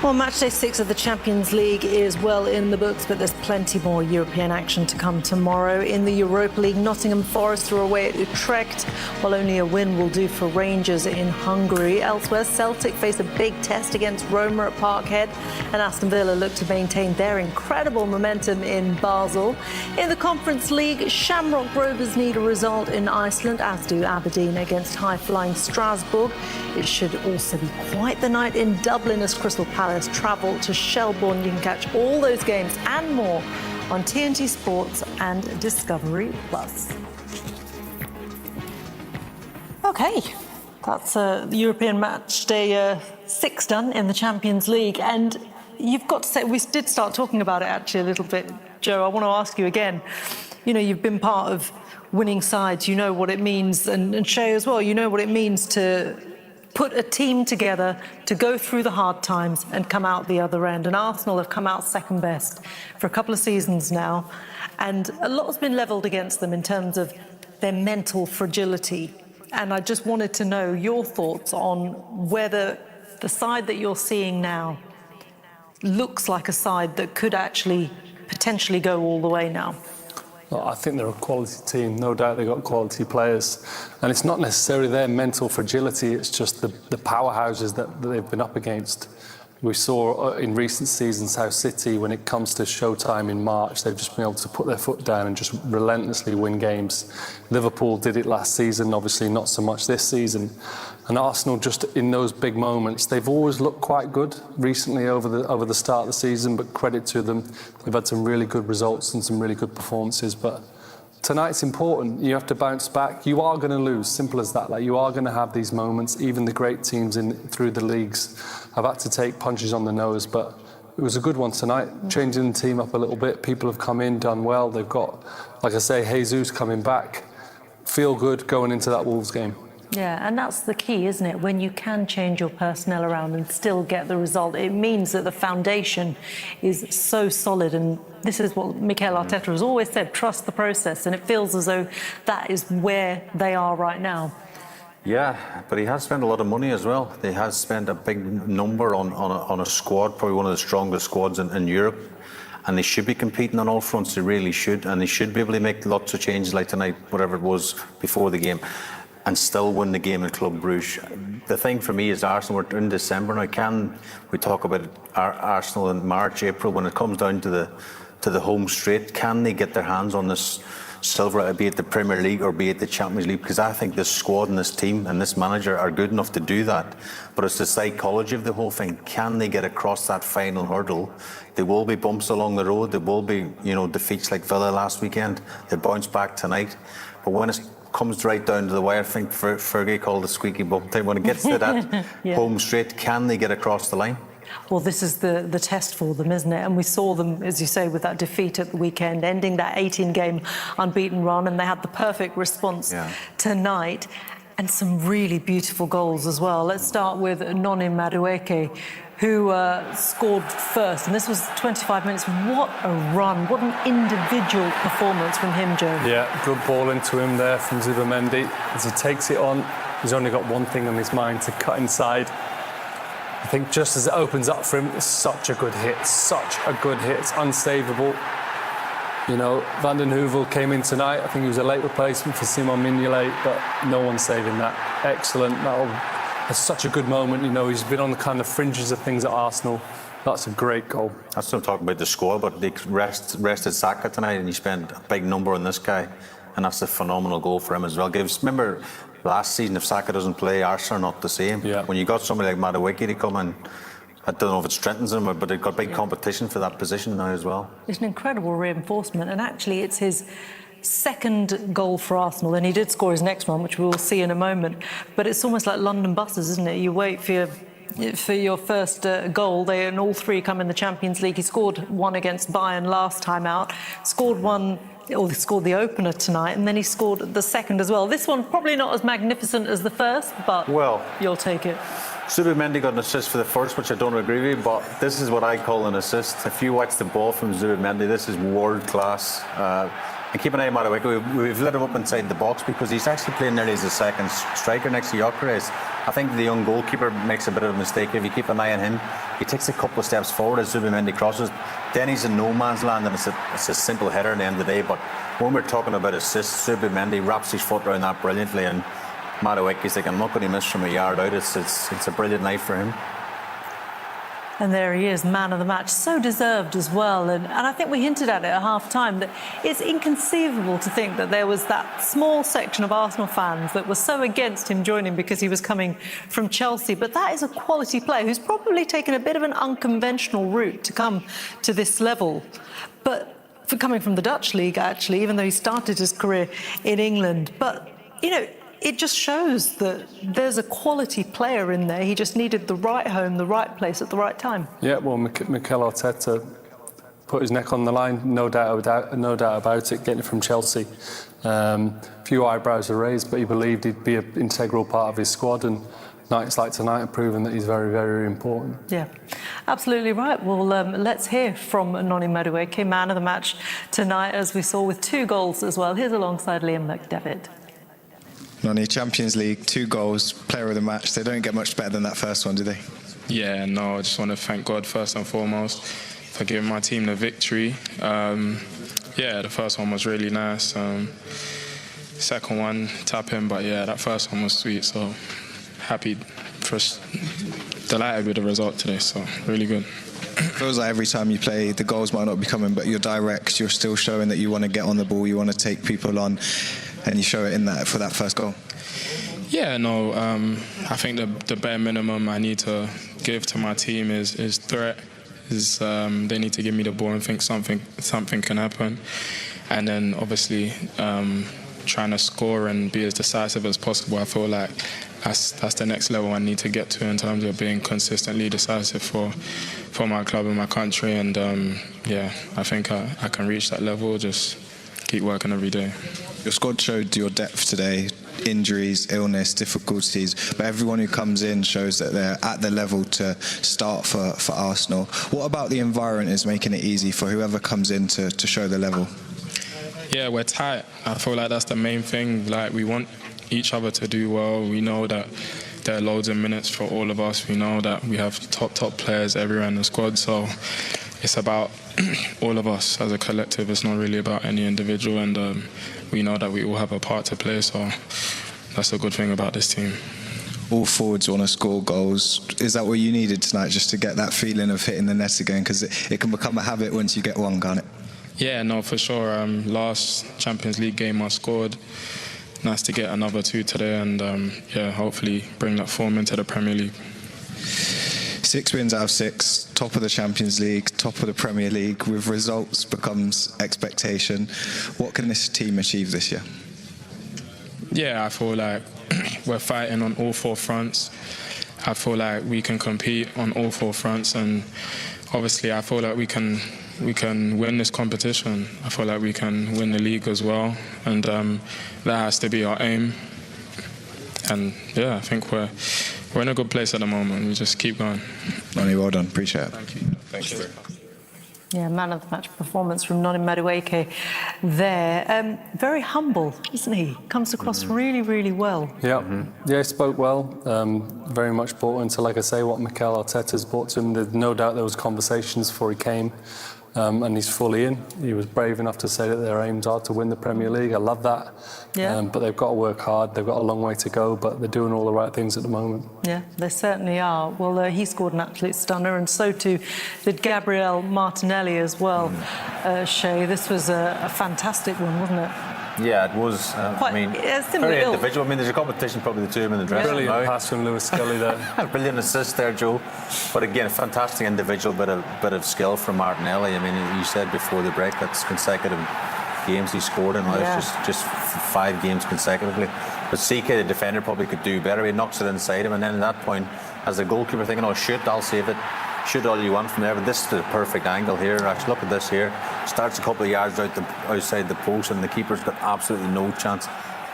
Well, match day 6 of the Champions League is well in the books, but there's plenty more European action to come tomorrow. In the Europa League, Nottingham Forest are away at Utrecht, while only a win will do for Rangers in Hungary. Elsewhere, Celtic face a big test against Roma at Parkhead, and Aston Villa look to maintain their incredible momentum in Basel. In the Conference League, Shamrock Rovers need a result in Iceland, as do Aberdeen against high-flying Strasbourg. It should also be quite the night in Dublin as Crystal Palace travel to Shelbourne. You can catch all those games and more on TNT Sports and Discovery Plus. Okay, that's the European match day 6 done in the Champions League. And you've got to say, we did start talking about it actually a little bit, Joe. I want to ask you again, you know, you've been part of winning sides, you know what it means, and Shay as well, you know what it means to put a team together to go through the hard times and come out the other end. And Arsenal have come out second best for a couple of seasons now. And a lot has been levelled against them in terms of their mental fragility. And I just wanted to know your thoughts on whether the side that you're seeing now looks like a side that could actually potentially go all the way now. Well, I think they're a quality team, no doubt they've got quality players. And it's not necessarily their mental fragility, it's just the powerhouses that they've been up against. We saw in recent seasons how City, when it comes to showtime in March, they've just been able to put their foot down and just relentlessly win games. Liverpool did it last season, obviously not so much this season. And Arsenal, just in those big moments, they've always looked quite good recently over the start of the season, but credit to them, they've had some really good results and some really good performances. But tonight's important. You have to bounce back. You are going to lose, simple as that. Like, you are going to have these moments. Even the great teams through the leagues have had to take punches on the nose, but it was a good one tonight, changing the team up a little bit. People have come in, done well. They've got, like I say, Jesus coming back. Feel good going into that Wolves game. Yeah, and that's the key, isn't it? When you can change your personnel around and still get the result, it means that the foundation is so solid. And this is what Mikel Arteta has always said, trust the process. And it feels as though that is where they are right now. Yeah, but he has spent a lot of money as well. He has spent a big number on a squad, probably one of the strongest squads in Europe. And they should be competing on all fronts, they really should. And they should be able to make lots of changes like tonight, whatever it was before the game, and still win the game in Club Brugge. The thing for me is Arsenal, we're in December now. Can we talk about Arsenal in March, April, when it comes down to the home straight? Can they get their hands on this silver, be it the Premier League or be it the Champions League? Because I think this squad and this team and this manager are good enough to do that. But it's the psychology of the whole thing. Can they get across that final hurdle? There will be bumps along the road. There will be, defeats like Villa last weekend. They bounce back tonight. But when it comes right down to the wire, I think Fergie called it squeaky bum time. When it gets to that yeah. home straight, can they get across the line? Well, this is the test for them, isn't it? And we saw them, as you say, with that defeat at the weekend, ending that 18-game unbeaten run, and they had the perfect response tonight, and some really beautiful goals as well. Let's start with Noni Madueke, who scored first, and this was 25 minutes. What a run, what an individual performance from him, Joe. Yeah, good ball into him there from Zubimendi. As he takes it on, he's only got one thing on his mind, to cut inside. I think just as it opens up for him, it's such a good hit, such a good hit. It's unsavable. Van den Heuvel came in tonight. I think he was a late replacement for Simon Mignolet, but no one's saving that. Excellent. That's such a good moment. He's been on the kind of fringes of things at Arsenal. That's a great goal. That's what I'm talking about, the score, but they rested Saka tonight and he spent a big number on this guy, and that's a phenomenal goal for him as well. Remember last season, if Saka doesn't play, Arsenal are not the same. Yeah. When you got somebody like Madueke to come in, I don't know if it strengthens him, but they've got big competition for that position now as well. It's an incredible reinforcement, and actually it's his second goal for Arsenal, and he did score his next one, which we will see in a moment. But it's almost like London buses, isn't it? You wait for your first goal, and all three come in the Champions League. He scored one against Bayern last time out, scored the opener tonight, and then he scored the second as well. This one probably not as magnificent as the first, but you'll take it. Zubimendi got an assist for the first, which I don't agree with, but this is what I call an assist. If you watch the ball from Zubimendi, this is world class. And keep an eye on Madueke. We've let him up inside the box because he's actually playing nearly as a second striker next to Gyökeres. I think the young goalkeeper makes a bit of a mistake. If you keep an eye on him, he takes a couple of steps forward as Zubimendi crosses. Then he's in no man's land, and it's a simple header at the end of the day. But when we're talking about assists, Zubimendi wraps his foot around that brilliantly, and Madueke's like, I'm not going to miss from a yard out. It's a brilliant night for him. And there he is, man of the match, so deserved as well. And I think we hinted at it at half-time that it's inconceivable to think that there was that small section of Arsenal fans that were so against him joining because he was coming from Chelsea. But that is a quality player who's probably taken a bit of an unconventional route to come to this level. But for coming from the Dutch league, actually, even though he started his career in England. But, you know, it just shows that there's a quality player in there. He just needed the right home, the right place at the right time. Yeah, well, Mikel Arteta put his neck on the line, no doubt about it, getting it from Chelsea. A few eyebrows were raised, but he believed he'd be an integral part of his squad, and nights like tonight have proven that he's very, very important. Yeah, absolutely right. Well, let's hear from Noni Madueke, man of the match tonight, as we saw with 2 goals as well. Here's alongside Liam McDevitt. Noni, Champions League, 2 goals, player of the match. They don't get much better than that first one, do they? Yeah, no, I just want to thank God first and foremost for giving my team the victory. Yeah, the first one was really nice. Second one, tapping, but yeah, that first one was sweet. So happy, delighted with the result today, so really good. It feels like every time you play, the goals might not be coming, but you're direct, you're still showing that you want to get on the ball, you want to take people on, and you show it in that for that first goal. Yeah, no, I think the bare minimum I need to give to my team is threat. They need to give me the ball and think something can happen. And then obviously trying to score and be as decisive as possible. I feel like that's the next level I need to get to in terms of being consistently decisive for my club and my country. And yeah, I think I can reach that level, just keep working every day. Your squad showed your depth today, injuries, illness, difficulties, but everyone who comes in shows that they're at the level to start for Arsenal. What about the environment is making it easy for whoever comes in to show the level? Yeah, we're tight. I feel like that's the main thing. Like, we want each other to do well. We know that there are loads of minutes for all of us. We know that we have top players everywhere in the squad, so it's about all of us as a collective. It's not really about any individual, and we know that we all have a part to play, so that's a good thing about this team. All forwards want to score goals. Is that what you needed tonight, just to get that feeling of hitting the net again? Because it can become a habit once you get one, can't it? Yeah, no, for sure. Last Champions League game I scored. Nice to get another 2 today, and yeah, hopefully bring that form into the Premier League. 6 wins out of 6, top of the Champions League, top of the Premier League. With results becomes expectation. What can this team achieve this year? Yeah, I feel like we're fighting on all 4 fronts. I feel like we can compete on all 4 fronts, and obviously I feel like we can win this competition. I feel like we can win the league as well, and that has to be our aim. And yeah, I think we're in a good place at the moment. We just keep going. Noni, well done. Appreciate it. Thank you. Thank you. Yeah, man of the match performance from Noni Madueke there. Very humble, isn't he? Comes across really, really well. Yeah, yeah, he spoke well. Very much bought into, like I say, what Mikel Arteta's brought to him. There's no doubt there was conversations before he came, and he's fully in. He was brave enough to say that their aims are to win the Premier League. I love that. Yeah. But they've got to work hard. They've got a long way to go, but they're doing all the right things at the moment. Yeah, they certainly are. Well, he scored an absolute stunner, and so too did Gabriel Martinelli as well. Shay, this was a fantastic one, wasn't it? Yeah, it was. I mean, very individual. I mean, there's a competition, probably the 2 of them in the dressing room. Brilliant pass from Lewis Scully there. Brilliant assist there, Joe. But again, a fantastic individual bit of skill from Martinelli. I mean, you said before the break that's consecutive games he scored in. Yeah. It's just 5 games consecutively. But CK, the defender, probably could do better. He knocks it inside him, and then at that point, as a goalkeeper, thinking, "Oh, shoot, I'll save it." Shoot all you want from there, but this is the perfect angle here. Actually, look at this here. Starts a couple of yards outside the post, and the keeper's got absolutely no chance.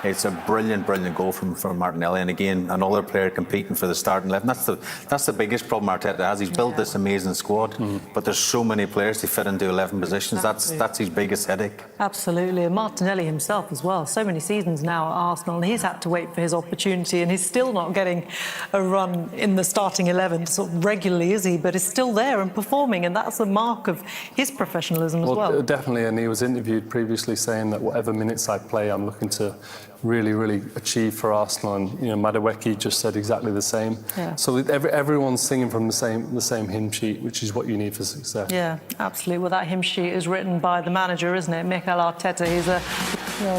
It's a brilliant goal from Martinelli, and again another player competing for the starting 11. That's the biggest problem Arteta has. He's built this amazing squad, but there's so many players to fit into 11 positions. That's his biggest headache. Absolutely, and Martinelli himself as well. So many seasons now at Arsenal, and he's had to wait for his opportunity, and he's still not getting a run in the starting 11 sort of regularly, is he? But he's still there and performing, and that's a mark of his professionalism as well. Definitely, and he was interviewed previously saying that whatever minutes I play, I'm looking to really achieve for Arsenal, and Madueke just said exactly the same. Yeah. So everyone's singing from the same hymn sheet, which is what you need for success. Yeah, absolutely. Well, that hymn sheet is written by the manager, isn't it, Mikel Arteta? He's a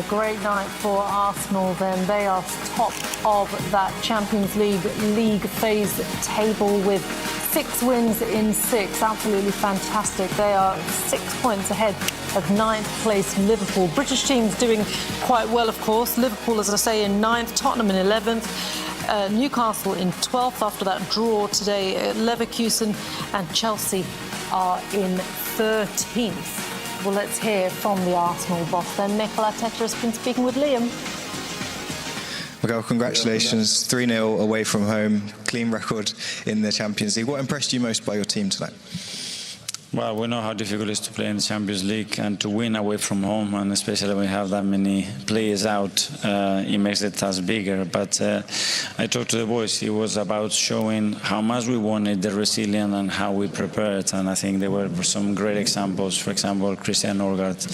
great night for Arsenal. Then they are top of that Champions League phase table with 6 wins in 6. Absolutely fantastic. They are 6 points ahead of 9th place Liverpool. British teams doing quite well, of course. Liverpool, as I say, in 9th, Tottenham in 11th, Newcastle in 12th after that draw today. Leverkusen and Chelsea are in 13th. Well, let's hear from the Arsenal boss then. Mikel Arteta has been speaking with Liam. Miguel, congratulations. 3-0 away from home. Clean record in the Champions League. What impressed you most by your team tonight? Well, we know how difficult it is to play in the Champions League and to win away from home, and especially when we have that many players out, it makes the task bigger. But I talked to the boys. It was about showing how much we wanted, the resilience, and how we prepared. And I think there were some great examples. For example, Christian Norgard,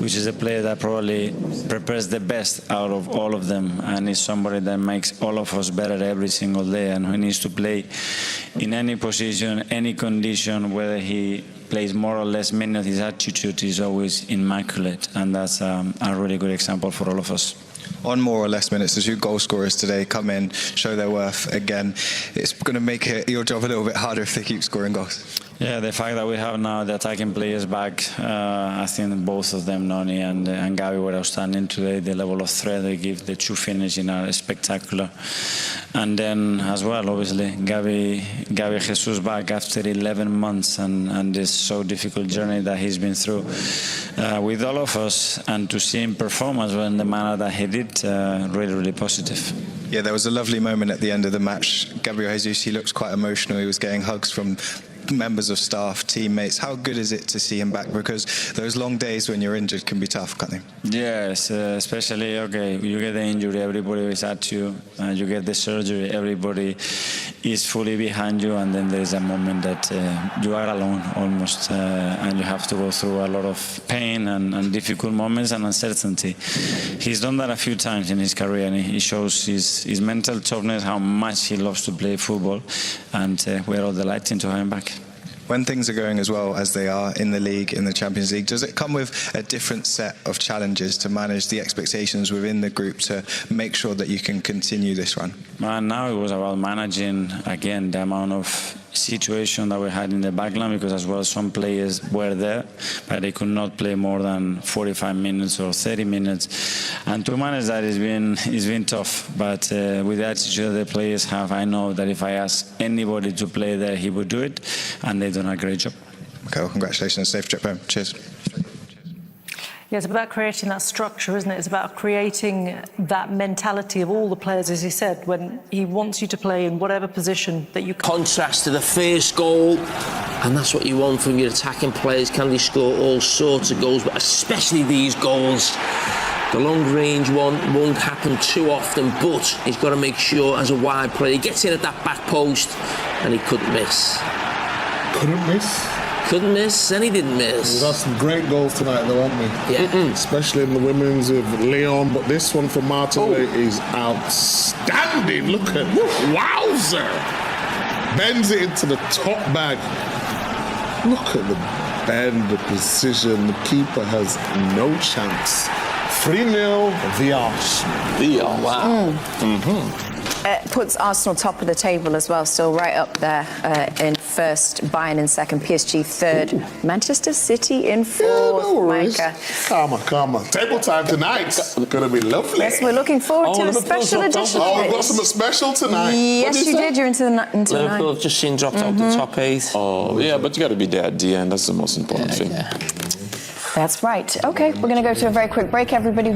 which is a player that probably prepares the best out of all of them, and is somebody that makes all of us better every single day, and who needs to play in any position, any condition, whether he plays more or less minutes, his attitude is always immaculate, and that's a really good example for all of us. On more or less minutes, the 2 goal scorers today come in, show their worth again. It's going to make your job a little bit harder if they keep scoring goals. Yeah, the fact that we have now the attacking players back, I think both of them, Noni and Gavi, were outstanding today. The level of threat they give, the 2 finishing are spectacular. And then as well, obviously, Gavi Jesus back after 11 months and this so difficult journey that he's been through with all of us, and to see him perform as well in the manner that he did, really positive. Yeah, there was a lovely moment at the end of the match. Gabriel Jesus, he looks quite emotional. He was getting hugs from members of staff, teammates. How good is it to see him back? Because those long days when you're injured can be tough, can't they? Yes, especially, you get the injury, everybody is at you, you get the surgery, everybody is fully behind you, and then there's a moment that you are alone almost, and you have to go through a lot of pain and difficult moments and uncertainty. He's done that a few times in his career, and he shows his mental toughness, how much he loves to play football, and we're all delighted to have him back. When things are going as well as they are in the league, in the Champions League, does it come with a different set of challenges to manage the expectations within the group to make sure that you can continue this run? Now it was about managing, again, the amount of situation that we had in the backline, because as well some players were there, but they could not play more than 45 minutes or 30 minutes. And to manage that has been tough, but with the attitude that the players have, I know that if I ask anybody to play there, he would do it, and they've done a great job. Okay, well, congratulations. Safe trip home. Cheers. Yeah, it's about creating that structure, isn't it? It's about creating that mentality of all the players, as he said, when he wants you to play in whatever position that you can. Contrast to the first goal, and that's what you want from your attacking players. Can they score all sorts of goals, but especially these goals? The long-range one won't happen too often, but he's got to make sure, as a wide player, he gets in at that back post, and he couldn't miss. Couldn't miss? Couldn't miss, and he didn't miss. We've got some great goals tonight, though, haven't we? Yeah. Especially in the women's with Leon, but this one from Martinelli is outstanding. Look at wowzer! Bends it into the top bag. Look at the bend, the precision. The keeper has no chance. 3-0, the Arsenal. The Arsenal. Wow. It puts Arsenal top of the table as well, still right up there in first, Bayern in second, PSG third, Manchester City in fourth. Yeah, no worries. Micah. Calm. Table time tonight. It's going to be lovely. Yes, we're looking forward to a special edition. Oh, we've got something special tonight. Yes, you did. You're into the Liverpool have just seen dropped out the top 8. Oh, yeah, but you got to be there at the end. That's the most important thing. That's right. Okay, we're going to go to a very quick break, everybody.